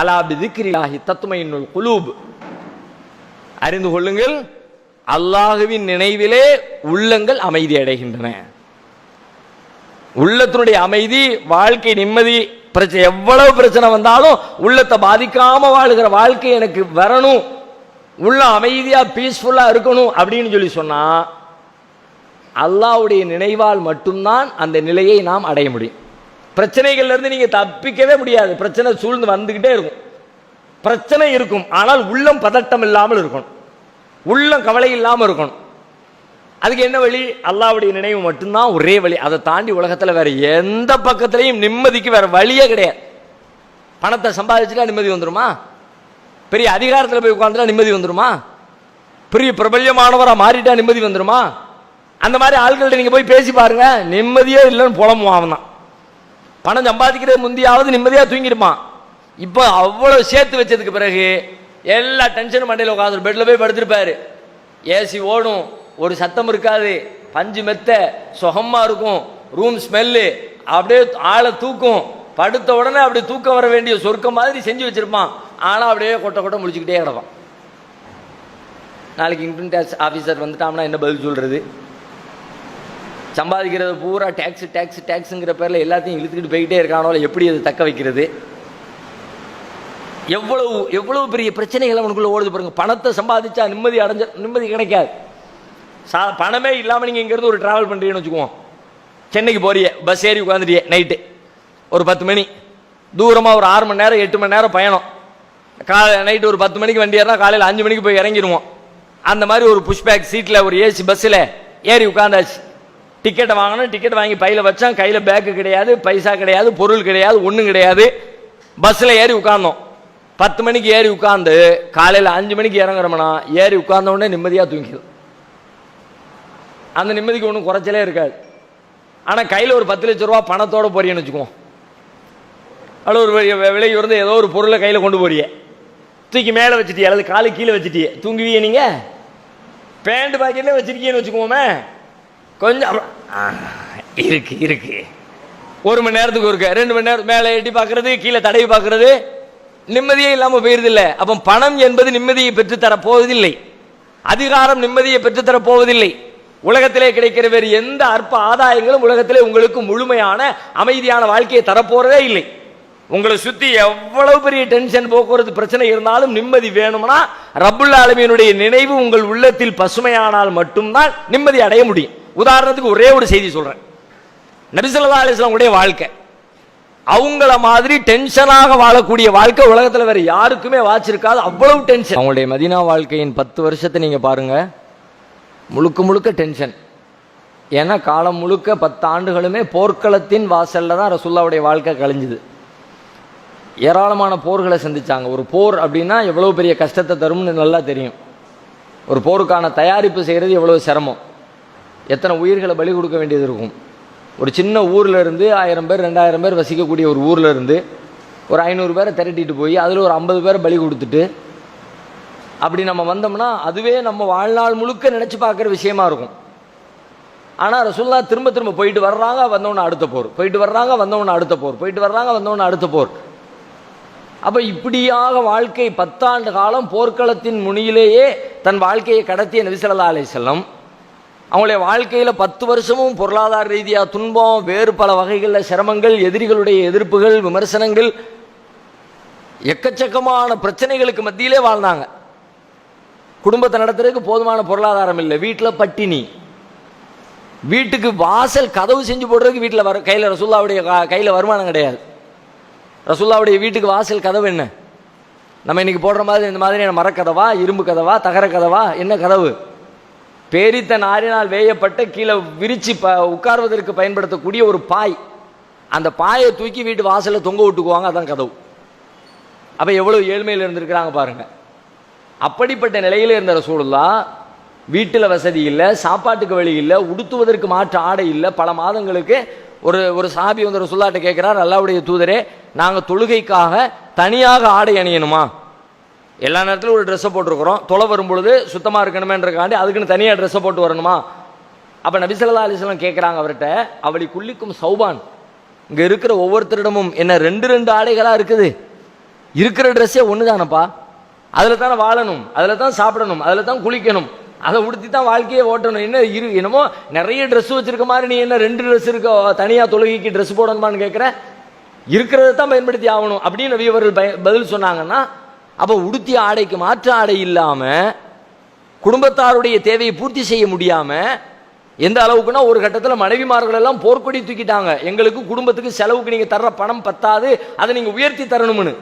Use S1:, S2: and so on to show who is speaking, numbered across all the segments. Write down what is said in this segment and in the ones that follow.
S1: அலா பிதிக்ரில்லாஹி தத்மைனுல் குலூப், அறிந்து கொள்ளுங்கள், அல்லாஹுவின் நினைவிலே உள்ளங்கள் அமைதி அடைகின்றன. உள்ளத்தினுடைய அமைதி, வாழ்க்கை நிம்மதி, பிரச்சனை எவ்வளவு பிரச்சனை வந்தாலும் உள்ளத்தை பாதிக்காம வாழுகிற வாழ்க்கை எனக்கு வரணும், உள்ள அமைதியா பீஸ்ஃபுல்லா இருக்கணும் அப்படின்னு சொல்லி சொன்னா அல்லாஹ்வுடைய நினைவால் மட்டும்தான் அந்த நிலையை நாம் அடைய முடியும். பிரச்சனைகள்ல இருந்து நீங்க தப்பிக்கவே முடியாது. பிரச்சனை சூழ்ந்து வந்துகிட்டே இருக்கும், பிரச்சனை இருக்கும், ஆனால் உள்ளம் பதட்டம் இல்லாமல் இருக்கணும், உள்ளம் கவலை இல்லாமல் இருக்கணும். அதுக்கு என்ன வழி? அல்லாஹ்வுடைய நினைவு மட்டும்தான் ஒரே வழி. அதை தாண்டி உலகத்தில் வேற எந்த பக்கத்திலையும் நிம்மதிக்கு வேற வழியே கிடையாது. பணத்தை சம்பாதிச்சுட்டா நிம்மதி வந்துருமா? பெரிய அதிகாரத்தில் போய் உட்காந்துட்டா நிம்மதி வந்துருமா? பெரிய பிரபல்யமானவராக மாறிட்டா நிம்மதி வந்துருமா? அந்த மாதிரி ஆட்கள்கிட்ட நீங்க போய் பேசி பாருங்க, நிம்மதியே இல்லைன்னு புலம்புவான் தான். பணம் சம்பாதிக்கிறது முந்தியாவது நிம்மதியா தூங்கிடுமா? இப்போ அவ்வளவு சேர்த்து வச்சதுக்கு பிறகு எல்லா டென்ஷனும் மண்டையில் உட்காந்து பெட்ல போய் படுத்திருப்பாரு. ஏசி ஓடும், ஒரு சத்தம் இருக்காது, பஞ்சு மெத்த சுகமா இருக்கும், ரூம் ஸ்மெல்லு அப்படியே ஆளை தூக்கும், படுத்த உடனே அப்படியே தூக்கம் வர வேண்டிய சொர்க்கம் மாதிரி செஞ்சு வச்சிருப்பான். ஆனா அப்படியே கொட்டை கொட்டை முடிச்சுக்கிட்டே கிடப்பான். நாளைக்கு இன்கம் டேக்ஸ் ஆஃபீஸர் வந்துட்டான்னா என்ன பதில் சொல்றது? சம்பாதிக்கிறது பூரா டேக்ஸ் டேக்ஸ் டேக்ஸுங்கிற பேரில் எல்லாத்தையும் இழுத்துக்கிட்டு போய்கிட்டே இருக்கானோ, எப்படி அதை தக்க வைக்கிறது? எவ்வளவு எவ்வளவு பெரிய பிரச்சனைகள் அவனுக்குள்ள ஓடுது பாருங்க. பணத்தை சம்பாதிச்சா நிம்மதி கிடைக்காது. பணமே இல்லாமல் நீங்கள் இங்கேருந்து ஒரு ட்ராவல் பண்ணுறீங்கன்னு வச்சுக்குவோம். சென்னைக்கு போறிய, பஸ் ஏறி உட்காந்துட்டியே, நைட்டு ஒரு 10 மணி, தூரமாக ஒரு 6 மணி நேரம் 8 மணி நேரம் பயணம். நைட்டு ஒரு 10 மணிக்கு வண்டி ஏறினா காலையில் 5 மணிக்கு போய் இறங்கிடுவோம். அந்த மாதிரி ஒரு புஷ்பேக் சீட்டில் ஒரு ஏசி பஸ்ஸில் ஏறி உட்காந்தாச்சு. டிக்கெட்டை வாங்கணும், டிக்கெட் வாங்கி பையில் வச்சான், கையில் பேக்கு கிடையாது, பைசா கிடையாது, பொருள் கிடையாது, ஒன்றும் கிடையாது. பஸ்ஸில் ஏறி உட்கார்ந்தோம். 10 மணிக்கு ஏறி உட்காந்து காலையில் 5 மணிக்கு இறங்குறோம்னா ஏறி உட்கார்ந்த உடனே நிம்மதியாக தூங்கிடும். அந்த நிம்மதிக்கு ஒன்றும் குறைச்சலே இருக்காது. ஆனால் கையில் ஒரு 10 லட்ச ரூபா பணத்தோட போறீங்கன்னு வச்சுக்குவோம், அவ்வளோ ஒரு விலை உயர்ந்து ஏதோ ஒரு பொருளை கையில் கொண்டு போறிய, தூக்கி மேலே வச்சுட்டியே அல்லது காலு கீழே வச்சுட்டியே, தூங்குவீங்க நீங்கள்? பேண்ட் பாக்கெட்லேயே வச்சிருக்கீங்கன்னு வச்சுக்குவோமே, கொஞ்சம் இருக்கு இருக்கு, 1 மணி நேரத்துக்கு ஒருக்க 2 மணி நேரம் மேலே எட்டி பார்க்கறது, கீழே தடவி பார்க்கறது, நிம்மதியே இல்லாமல் போயிருதில்லை. அப்போ பணம் என்பது நிம்மதியை பெற்றுத்தர போவதில்லை, அதிகாரம் நிம்மதியை பெற்றுத்தர போவதில்லை. உலகத்திலே கிடைக்கிற வேறு எந்த அற்ப ஆதாயங்களும் உலகத்திலே உங்களுக்கு முழுமையான அமைதியான வாழ்க்கையை தரப்போறதே இல்லை. உங்களை சுத்தி எவ்வளவு பெரிய டென்ஷன் போக்குவரத்து பிரச்சனை இருந்தாலும் நிம்மதி வேணும்னா ரப்புல் ஆலமீனுடைய நினைவு உங்கள் உள்ளத்தில் பசுமையானால் மட்டும்தான் நிம்மதி அடைய முடியும். உதாரணத்துக்கு ஒரே ஒரு செய்தி சொல்றேன். நபி ஸல்லல்லாஹு அலைஹி வஸல்லம் உடைய வாழ்க்கை, அவங்கள மாதிரி டென்ஷனாக வாழக்கூடிய வாழ்க்கை உலகத்தில் வேற யாருக்குமே வாச்சிருக்காது. அவ்வளவு டென்ஷன். அவங்களுடைய மதீனா வாழ்க்கையின் 10 வருஷத்தை நீங்க பாருங்க, முழுக்க முழுக்க டென்ஷன். ஏன்னா காலம் முழுக்க 10 ஆண்டுகளுமே போர்க்களத்தின் வாசல்ல தான் ரசூலுல்லாஹ்வுடைய வாழ்க்கை கழிஞ்சுது. ஏராளமான போர்களை சந்திச்சாங்க. ஒரு போர் அப்படின்னா எவ்வளவு பெரிய கஷ்டத்தை தரும்னு நல்லா தெரியும். ஒரு போருக்கான தயாரிப்பு செய்கிறது எவ்வளவு சிரமம், எத்தனை உயிர்களை பலி கொடுக்க வேண்டியது இருக்கும். ஒரு சின்ன ஊரில் இருந்து 1000 பேர் 2000 பேர் வசிக்கக்கூடிய ஒரு ஊரில் இருந்து ஒரு 500 பேரை திரட்டிட்டு போய் அதில் ஒரு 50 பேரை பலி கொடுத்துட்டு அப்படி நம்ம வந்தோம்னா அதுவே நம்ம வாழ்நாள் முழுக்க நினச்சி பார்க்குற விஷயமா இருக்கும். ஆனால் ரசூலுல்லாஹ் திரும்ப திரும்ப போயிட்டு வர்றாங்க, வந்தவொன்னே அடுத்த போர், போயிட்டு வர்றாங்க, வந்தவொன்னே அடுத்த போர், போயிட்டு வர்றாங்க, வந்தவொன்னே அடுத்த போர். அப்போ இப்படியாக வாழ்க்கை 10 ஆண்டு காலம் போர்க்களத்தின் முனியிலேயே தன் வாழ்க்கையை கடத்திய நபி ஸல்லல்லாஹு அலைஹி வஸல்லம் அவங்களுடைய வாழ்க்கையில் 10 வருஷமும் பொருளாதார ரீதியாக துன்பம், வேறு பல வகைகளில் சிரமங்கள், எதிரிகளுடைய எதிர்ப்புகள், விமர்சனங்கள், எக்கச்சக்கமான பிரச்சனைகளுக்கு மத்தியிலே வாழ்ந்தாங்க. குடும்பத்தை நடத்துறதுக்கு போதுமான பொருளாதாரம் இல்லை, வீட்டில் பட்டினி, வீட்டுக்கு வாசல் கதவு செஞ்சு போடுறதுக்கு வீட்டில் கையில் ரசூலுல்லாஹ்வுடைய கையில் வருமானம் கிடையாது. ரசூலுல்லாஹ்வுடைய வீட்டுக்கு வாசல் கதவு என்ன? நம்ம இன்னைக்கு போடுற மாதிரி இந்த மாதிரியான மரக்கதவா, இரும்பு கதவா, தகர கதவா, என்ன கதவு? பேரித்த நாரினால் வேயப்பட்ட கீழே விரிச்சு உட்கார்வதற்கு பயன்படுத்தக்கூடிய ஒரு பாய். அந்த பாயை தூக்கி வீட்டு வாசல்ல தொங்க விட்டுக்குவாங்க, அதான் கதவு. அப்ப எவ்வளவு ஏழ்மையில் இருந்திருக்கிறாங்க பாருங்க. அப்படிப்பட்ட நிலையில இருந்த ரசூலுல்லாஹ் வீட்டில் வசதி இல்லை, சாப்பாட்டுக்கு வழி இல்லை, உடுத்துவதற்கு மாற்று ஆடை இல்லை. பல மாதங்களுக்கு ஒரு சஹாபி வந்து ரசூலுல்லாஹ்ட்ட கேட்கிறார், அல்லாஹ்வுடைய தூதரே, நாங்கள் தொழுகைக்காக தனியாக ஆடை அணியணுமா? எல்லா நேரத்திலும் ஒரு ட்ரெஸ்ஸை போட்டிருக்கிறோம், தொலை வரும்பொழுது சுத்தமாக இருக்கணுமேன்றக்காண்டி அதுக்குன்னு தனியாக ட்ரெஸ்ஸை போட்டு வரணுமா? அப்போ நபி ஸல்லல்லாஹு அலைஹி வஸல்லம் கேட்குறாங்க அவர்கிட்ட, அவளி குல்லிக்கும் சௌபான், இங்கே இருக்கிற ஒவ்வொருத்தரிடமும் என்ன 2 ஆடைகளாக இருக்குது? இருக்கிற ட்ரெஸ்ஸே ஒன்று தானப்பா, அதில் தானே வாழணும், அதில் தான் சாப்பிடணும், அதில் தான் குளிக்கணும், அதை உடுத்தி தான் வாழ்க்கையை ஓட்டணும். என்ன என்னமோ நிறைய ட்ரெஸ் வச்சிருக்க மாதிரி நீ என்ன 2 ட்ரெஸ் இருக்க தனியாக தொழுகைக்கு ட்ரெஸ் போடணுமான்னு கேட்குற? இருக்கிறத தான் பயன்படுத்தி ஆகணும் அப்படின்னு நபி அவர்கள் பதில் சொன்னாங்கன்னா, அப்போ உடுத்திய ஆடைக்கு மாற்று ஆடை இல்லாமல் குடும்பத்தாருடைய தேவையை பூர்த்தி செய்ய முடியாமல் எந்த அளவுக்குன்னா ஒரு கட்டத்தில் மனைவிமார்கள் எல்லாம் போர்க்கொடி தூக்கிட்டாங்க. எங்களுக்கு குடும்பத்துக்கு செலவுக்கு நீங்கள் தர்ற பணம் பத்தாது, அதை நீங்கள் உயர்த்தி தரணும்னு.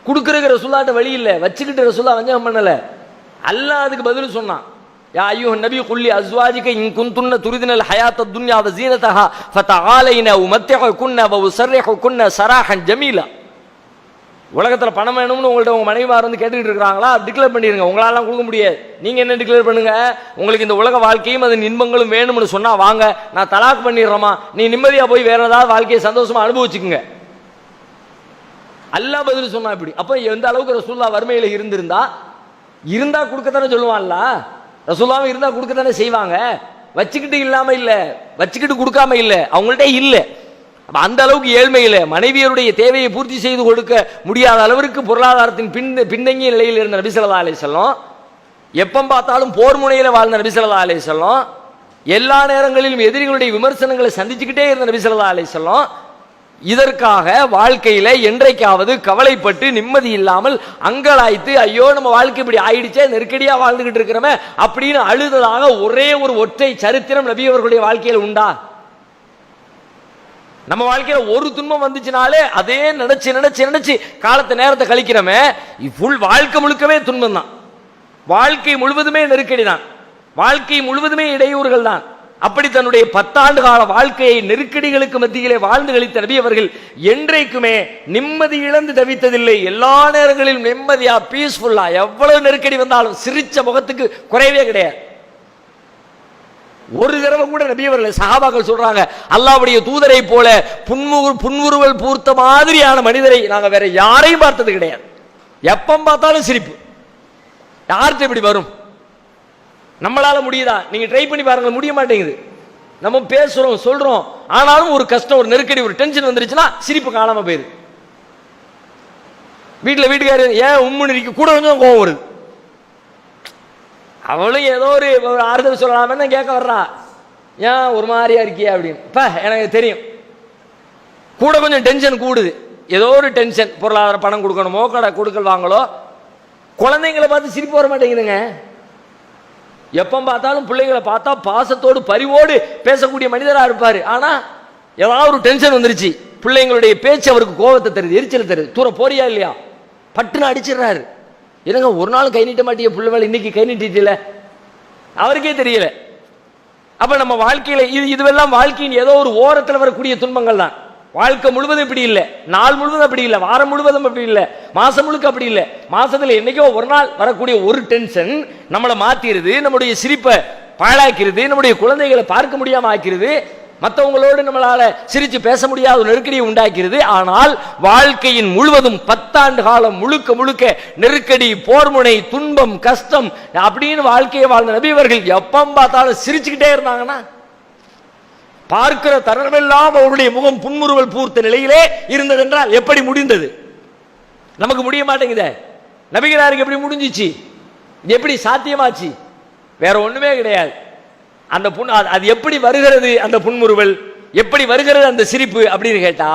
S1: கொடுக்குற ரசூலுல்லாஹ்ட்ட வழி இல்லை, வச்சுக்கிட்டு ரசூலுல்லாஹ் வஞ்சகம் பண்ணலை. அல்லாஹ் அதுக்கு பதில் சொன்னான், யா அய்யுஹன் நபி குல்லி அஸ்வாஜிக இன் குன்துன்ன துரிதுனல் ஹயாத்தத் துன்யா வ ஸீனதஹா ஃபதஆலைன உமத்திஉகுன்ன வ உஸர்ரிஹுகுன்ன ஸராஹன் ஜமீலா. உலகத்தில் பணம் வேணும்னு உங்கள்கிட்ட உங்கள் மனைவிமார் வந்து கேட்டுக்கிட்டு இருக்கிறாங்களா? டிக்ளேர் பண்ணிடுங்க. உங்களாலாம் கொடுக்க முடியாது, நீங்கள் என்ன டிக்ளேர் பண்ணுங்க, உங்களுக்கு இந்த உலக வாழ்க்கையும் அதன் இன்பங்களும் வேணும்னு சொன்னால் வாங்க, நான் தலாக் பண்ணிடுறேமா, நீ நிம்மதியாக போய் வேற ஏதாவது வாழ்க்கையை சந்தோஷமாக அனுபவிச்சுக்குங்க. அல்லாஹ் பதில் சொன்னா இப்படி. அப்போ எந்த அளவுக்கு ரசூலுல்லாஹ் வறுமையில் இருந்தா கொடுக்கத்தானே சொல்லுவான்ல, ரசூலுல்லாஹ் இருந்தா கொடுக்கத்தானே செய்வாங்க. வச்சுக்கிட்டு இல்லாம இல்லை, வச்சுக்கிட்டு கொடுக்காம இல்லை, அவங்கள்ட்ட இல்லை. அந்த அளவுக்கு ஏழ்மையில் மனைவியருடைய தேவையை பூர்த்தி செய்து கொடுக்க முடியாத அளவிற்கு பொருளாதாரத்தின் பின்தங்கிய நிலையில் இருந்த நபி ஸல்லல்லாஹு அலைஹி வஸல்லம், எப்போ பார்த்தாலும் போர் முனையில் வாழ்ந்த நபி ஸல்லல்லாஹு அலைஹி வஸல்லம், எல்லா நேரங்களிலும் எதிரிகளுடைய விமர்சனங்களை சந்திச்சுக்கிட்டே இருந்த நபி ஸல்லல்லாஹு அலைஹி வஸல்லம், இதற்காக வாழ்க்கையில என்றைக்காவது கவலைப்பட்டு நிம்மதி இல்லாமல் அங்கலாய்த்து ஐயோ நம்ம வாழ்க்கை இப்படி ஆயிடுச்சே, நெருக்கடியா வாழ்ந்துகிட்டு இருக்கிறோமே அப்படின்னு அழுததாக ஒரே ஒரு ஒற்றை சரித்திரம் நபி அவர்களுடைய வாழ்க்கையில் உண்டா? நம்ம வாழ்க்கையில ஒரு துன்பம் வந்துச்சுனாலே அதே நினைச்சு நினைச்சு நினைச்சு காலத்தை நேரத்தை கழிக்கிறோமே, ஃபுல் வாழ்க்கை முழுக்கவே துன்பம் தான், வாழ்க்கை முழுவதுமே நெருக்கடி தான், வாழ்க்கை முழுவதுமே இடையூறுகள் தான். அப்படி தன்னுடைய 10 ஆண்டு கால வாழ்க்கையை நெருக்கடிகளுக்கு மத்தியிலே வாழ்ந்து கழித்த நபி அவர்கள் என்றைக்குமே நிம்மதி இழந்து தவித்ததில்லை. எல்லா நேரங்களிலும் நிம்மதியா பீஸ்ஃபுல்லா, எவ்வளவு நெருக்கடி வந்தாலும் சிரிச்ச முகத்துக்கு குறைவே கிடையாது. ஒரு தடவை கூட நபி அவர்கள் சஹாபாக்கள் சொல்றாங்க, அல்லாஹ்வுடைய தூதரை போல புன்முறுவல் பூர்த்த மாதிரியான மனிதரை நாங்க வேற யாரையும் பார்த்தது கிடையாது. எப்ப பார்த்தாலும் சிரிப்பு. யார்கிட்ட இப்படி வரும்? நம்மளால முடியுதா? நீங்க ட்ரை பண்ணி பாருங்க, முடிய மாட்டேங்குது. நம்ம பேசுறோம் சொல்றோம், ஆனாலும் ஒரு கஷ்டம், ஒரு நெருக்கடி, ஒரு டென்ஷன் வந்துருச்சுன்னா சிரிப்பு காணாம போயிரு. வீட்டுக்காரு ஏன் உம்முன்னு இருக்கு, கூட கொஞ்சம் கோவம் வருது. அவளும் ஏதோ ஒரு ஆறுதல் சொல்லலாமே கேட்க வர்றா, ஏன் ஒரு மாதிரியா இருக்கியா அப்படின்னு. எனக்கு தெரியும், கூட கொஞ்சம் டென்ஷன் கூடுது, ஏதோ ஒரு டென்ஷன், பொருளாதார பணம் கொடுக்கணுமோ, கடை கொடுக்கல் வாங்கலோ. குழந்தைங்களை பார்த்து சிரிப்பு வர மாட்டேங்குதுங்க. எப்போ பார்த்தாலும் பிள்ளைங்களை பார்த்தா பாசத்தோடு பரிவோடு பேசக்கூடிய மனிதராக இருப்பார். ஆனால் ஏதாவது ஒரு டென்ஷன் வந்துருச்சு, பிள்ளைங்களுடைய பேச்சு அவருக்கு கோபத்தை தருது, எரிச்சல் தருது. தூரம் போறியா இல்லையா பட்டுன்னு அடிச்சிடறாரு. என்னங்க ஒரு நாள் கை நீட்ட மாட்டிய பிள்ளை மேலே இன்னைக்கு கை நீட்டில அவருக்கே தெரியல. அப்போ நம்ம வாழ்க்கையில் இதுவெல்லாம் வாழ்க்கையின் ஏதோ ஒரு ஓரத்தில் வரக்கூடிய துன்பங்கள் தான். வாழ்க்கை முழுவதும் இப்படி இல்லை, நாள் முழுவதும் அப்படி இல்லை, வாரம் முழுவதும் அப்படி இல்லை, மாசம் முழுக்க அப்படி இல்லை. மாசத்துல என்னைக்கோ ஒரு நாள் வரக்கூடிய ஒரு டென்ஷன் நம்மளை மாத்திருது, நம்முடைய சிரிப்பை பாழாக்கிறது, நம்முடைய குழந்தைகளை பார்க்க முடியாம ஆக்கிறது, மற்றவங்களோடு நம்மளால சிரிச்சு பேச முடியாத ஒரு நெருக்கடியை உண்டாக்கிறது. ஆனால் வாழ்க்கையின் முழுவதும் 10 ஆண்டு காலம் முழுக்க முழுக்க நெருக்கடி, போர்முனை, துன்பம், கஷ்டம் அப்படின்னு வாழ்க்கையை வாழ்ந்த நபியவர்கள் எப்ப பார்த்தாலும் சிரிச்சுக்கிட்டே இருந்தாங்கன்னா, பார்க்கிற தருணமெல்லாம் அவருடைய முகம் புன்முறுவல் பூர்த்த நிலையிலே இருந்தது என்றால் எப்படி முடிந்தது? நமக்கு முடிய மாட்டேங்குதே. நபிகளாருக்கு எப்படி முடிஞ்சிச்சு? எப்படி சாத்தியமாச்சு? வேற ஒண்ணுமே கிடையாது. அந்த அது எப்படி வருகிறது? அந்த புன்முறுவல் எப்படி வருகிறது? அந்த சிரிப்பு அப்படின்னு கேட்டா,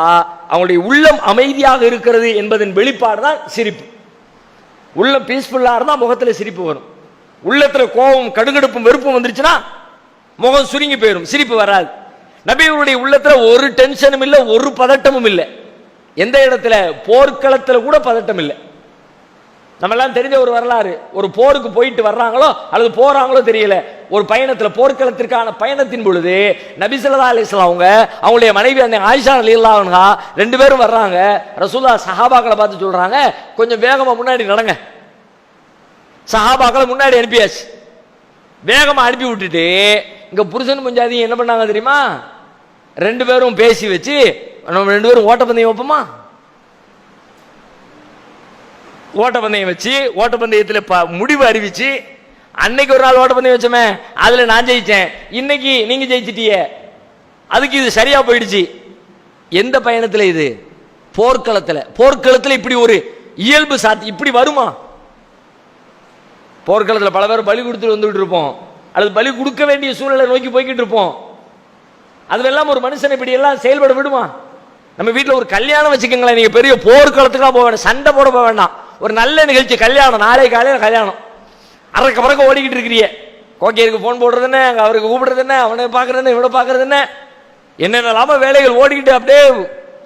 S1: அவங்களுடைய உள்ளம் அமைதியாக இருக்கிறது என்பதன் வெளிப்பாடு தான் சிரிப்பு. உள்ளம் பீஸ்ஃபுல்லா இருந்தா முகத்துல சிரிப்பு வரும். உள்ளத்துல கோபம், கடுகடுப்பும், வெறுப்பும் வந்துருச்சுன்னா முகம் சுருங்கி போயிடும், சிரிப்பு வராது. நபிகளுடைய உள்ளத்துல ஒரு டென்ஷனும் இல்லை, ஒரு பதட்டமும் இல்லை. எந்த இடத்துல? போர்க்களத்தில் கூட பதட்டம் இல்லை. நம்ம எல்லாம் தெரிஞ்ச ஒரு வரலாறு, ஒரு போருக்கு போயிட்டு வர்றாங்களோ அல்லது போறாங்களோ தெரியல, ஒரு பயணத்தில், போர்க்களத்திற்கான பயணத்தின் பொழுது நபி ஸல்லல்லாஹு அலைஹி வஸல்லம் அவங்களுடைய மனைவி அந்த ஆயிஷா ரலியல்லாஹு அன்ஹா 2 பேரும் வர்றாங்க. ரசூலுல்லாஹ் சஹாபாக்களை பார்த்து சொல்றாங்க, கொஞ்சம் வேகமா முன்னாடி நடங்க. சஹாபாக்களை முன்னாடி அனுப்பியாச்சு. வேகமா அனுப்பி விட்டுட்டு இங்க புருஷன் பஞ்சாதி என்ன பண்ணாங்க தெரியுமா? 2 பேரும் பேசி வச்சு நம்ம 2 பேரும் ஓட்டப்பந்தயம் வைப்போமா? ஓட்டப்பந்தயம் வச்சு ஓட்டப்பந்தயத்தில் முடிவு அறிவிச்சு, அன்னைக்கு ஒரு நாள் ஓட்டப்பந்தயம் வச்சோமே, அதுல நான் ஜெயிச்சேன், இன்னைக்கு நீங்க ஜெயிச்சிட்டிய, அதுக்கு இது சரியா போயிடுச்சு. எந்த பயணத்தில்? இது போர்க்களத்தில். போர்க்களத்தில் இப்படி ஒரு இயல்பு சாத்தி இப்படி வருமா? போர்க்களத்தில் பல பேர் பலி கொடுத்துட்டு வந்துகிட்டு இருப்போம், அல்லது பலி கொடுக்க வேண்டிய சூழலை நோக்கி போய்கிட்டு இருப்போம். அதுவெல்லாம் ஒரு மனுஷனை இப்படி எல்லாம் செயல்பட விடுமா? நம்ம வீட்டில் ஒரு கல்யாணம் வச்சுக்கோங்களேன், நீங்க பெரிய போர்க்களத்துக்குலாம் போக வேண்டாம், சண்டை போட போக வேண்டாம், ஒரு நல்ல நிகழ்ச்சி கல்யாணம், நாளை காலையில் கல்யாணம், அறக்க பறக்க ஓடிக்கிட்டு இருக்கிறிய, கோக்கையருக்கு ஃபோன் போடுறது என்ன, அவருக்கு கூப்பிடுறது என்ன, அவனை பார்க்கறது என்ன, இவனை பார்க்கறது என்ன, என்னென்னலாம வேலைகள் ஓடிக்கிட்டு அப்படியே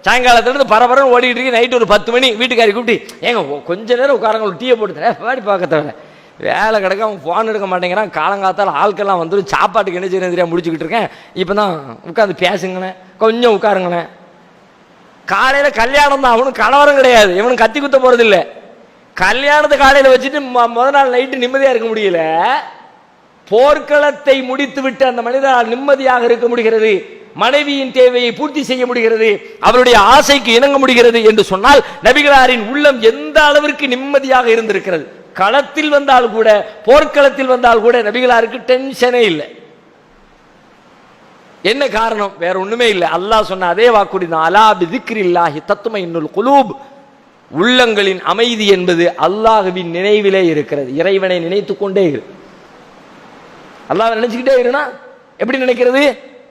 S1: சாயங்காலத்திலிருந்து பரபரன்னு ஓடிக்கிட்டு இருக்கு. நைட்டு ஒரு 10 மணி வீட்டுக்காரி கூப்பிட்டு, ஏங்க கொஞ்ச நேரம் உட்காரங்க, ஒரு டீயை போட்டு தரேன், வாடி பார்க்க தவிர வேலை கிடக்க, அவன் ஃபோன் எடுக்க மாட்டேங்கிறான், காலங்காத்தால் ஆட்கள்லாம் வந்துடும், சாப்பாட்டுக்கு என்ன செய்யணும் தெரியாம முடிச்சுக்கிட்டு இருக்கேன், இப்போ தான் உட்காந்து பேசுங்கண்ணே, கொஞ்சம் உட்காருங்கண்ணே. காலையில் கல்யாணம் தான், அவனுக்கு கணவரும் கிடையாது, இவனுக்கு கத்தி குத்த போகிறது இல்லை. கல்யாணத்தை காலையில் வச்சுட்டு முதல் நாள் நைட்டு நிம்மதியாக இருக்க முடியல. போர்க்களத்தை முடித்து விட்டு அந்த மனிதனால் நிம்மதியாக இருக்க முடிகிறது, மனைவியின் தேவையை பூர்த்தி செய்ய முடிகிறது, அவருடைய ஆசைக்கு இணங்க முடிகிறது என்று சொன்னால் நபிகளாரின் உள்ளம் எந்த அளவிற்கு நிம்மதியாக இருந்திருக்கிறது. களத்தில் வந்தால் கூட, போர்க்களத்தில் வந்தால் கூட நபிகளாருக்கு டென்ஷனே இல்லை. என்ன காரணம்? வேற ஒண்ணுமே இல்லை. அல்லாஹ் சொன்ன அதே வாக்குறுதி தான், அலா பிதிக்ரில்லாஹி தத்மஇன்னுல் குலூப், உள்ளங்களின் அமைதி என்பது அல்லாஹ்வின் நினைவிலே இருக்கிறது. இறைவனை நினைத்துக் கொண்டே இரு. அல்லாஹ் நினைச்சுக்கிட்டே இருனா எப்படி நினைக்கிறது?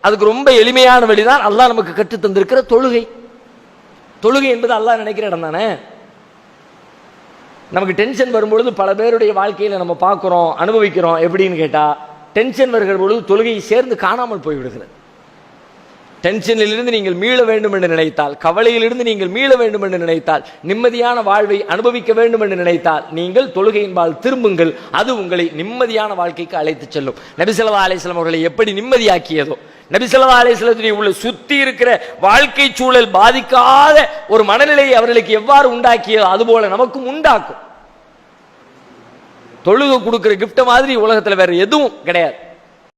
S1: அதுக்கு ரொம்ப எளிமையான வழிதான் அல்லாஹ் நமக்கு கற்று தந்திருக்கிற தொழுகை. தொழுகை என்பது அல்லாஹ் நினைக்கிற இடம் தானே. நமக்கு டென்ஷன் வரும்பொழுது பல பேருடைய வாழ்க்கையில நம்ம பார்க்கிறோம், அனுபவிக்கிறோம். எப்படின்னு கேட்டா, டென்ஷன் வருகிற பொழுது தொழுகையை சேர்ந்து காணாமல் போய்விடுகிறது. டென்ஷனிலிருந்து நீங்கள் மீள வேண்டும் என்று நினைத்தால், கவலையிலிருந்து நீங்கள் மீள வேண்டும் என்று நினைத்தால், நிம்மதியான வாழ்வை அனுபவிக்க வேண்டும் என்று நினைத்தால், நீங்கள் தொழுகையின்பால் திரும்புங்கள். அது உங்களை நிம்மதியான வாழ்க்கைக்கு அழைத்து செல்லும். நபி ஸல்லல்லாஹு அலைஹி வஸல்லம் அவர்களை எப்படி நிம்மதியாக்கியதோ, நபி ஸல்லல்லாஹு அலைஹி வஸல்லத்துடைய உள்ள சுத்தி இருக்கிற வாழ்க்கை சூழல் பாதிக்காத ஒரு மனநிலையை அவர்களுக்கு எவ்வாறு உண்டாக்கியதோ அதுபோல நமக்கும் உண்டாக்கும். தொழுகை கொடுக்கிற கிஃப்ட் மாதிரி உலகத்தில் வேற எதுவும் கிடையாது.